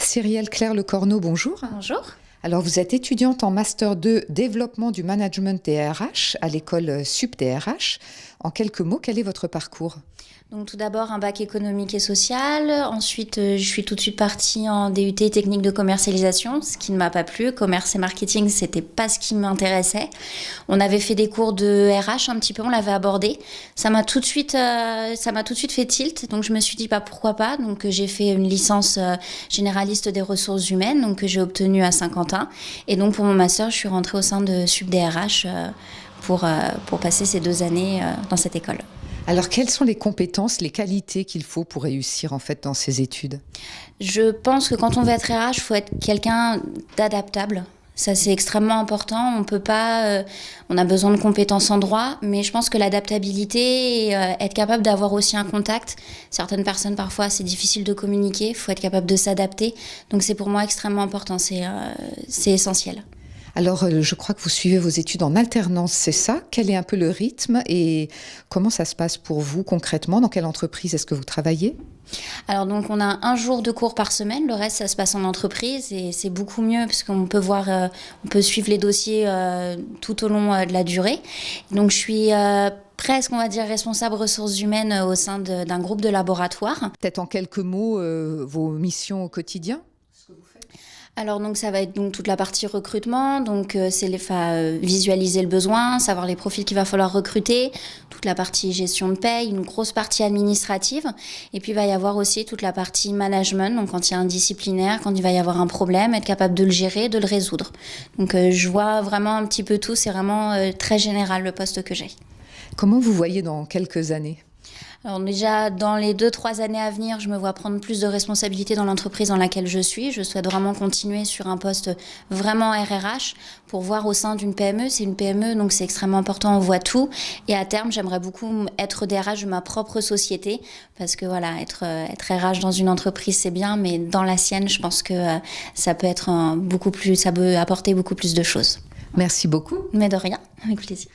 Cyrielle Claire Le Corneau, bonjour. Bonjour. Alors, vous êtes étudiante en Master 2 Développement du Management des RH à l'école Sup des RH. En quelques mots, quel est votre parcours ? Donc tout d'abord un bac économique et social, ensuite je suis tout de suite partie en DUT technique de commercialisation, ce qui ne m'a pas plu. Commerce et marketing, c'était pas ce qui m'intéressait. On avait fait des cours de RH un petit peu, on l'avait abordé. Ça m'a tout de suite fait tilt, donc je me suis dit pourquoi pas. Donc j'ai fait une licence généraliste des ressources humaines, donc que j'ai obtenue à Saint-Quentin. Et donc pour mon master, je suis rentrée au sein de Sup des RH pour passer ces 2 années dans cette école. Alors, quelles sont les compétences, les qualités qu'il faut pour réussir en fait dans ces études ? Je pense que quand on veut être RH, il faut être quelqu'un d'adaptable. Ça, c'est extrêmement important. On peut pas, on a besoin de compétences en droit, mais je pense que l'adaptabilité et être capable d'avoir aussi un contact. Certaines personnes, parfois, c'est difficile de communiquer. Il faut être capable de s'adapter. Donc, c'est pour moi extrêmement important. C'est essentiel. Alors, je crois que vous suivez vos études en alternance, c'est ça ? Quel est un peu le rythme et comment ça se passe pour vous concrètement ? Dans quelle entreprise est-ce que vous travaillez ? Alors donc on a un jour de cours par semaine, le reste ça se passe en entreprise et c'est beaucoup mieux parce qu'on peut on peut suivre les dossiers tout au long de la durée. Donc je suis presque, on va dire, responsable ressources humaines au sein d'un groupe de laboratoire. Peut-être en quelques mots vos missions au quotidien ? Alors donc ça va être donc toute la partie recrutement, donc c'est visualiser le besoin, savoir les profils qu'il va falloir recruter, toute la partie gestion de paye, une grosse partie administrative, et puis il va y avoir aussi toute la partie management, donc quand il y a un disciplinaire, quand il va y avoir un problème, être capable de le gérer, de le résoudre. Donc je vois vraiment un petit peu tout, c'est vraiment très général le poste que j'ai. Comment vous voyez dans quelques années ? Alors déjà, dans les 2-3 années à venir, je me vois prendre plus de responsabilités dans l'entreprise dans laquelle je suis. Je souhaite vraiment continuer sur un poste vraiment RRH pour voir au sein d'une PME. C'est une PME, donc c'est extrêmement important, on voit tout. Et à terme, j'aimerais beaucoup être DRH de ma propre société parce que voilà, être RH dans une entreprise, c'est bien, mais dans la sienne, je pense que ça peut être ça peut apporter beaucoup plus de choses. Merci beaucoup. Mais de rien, avec plaisir.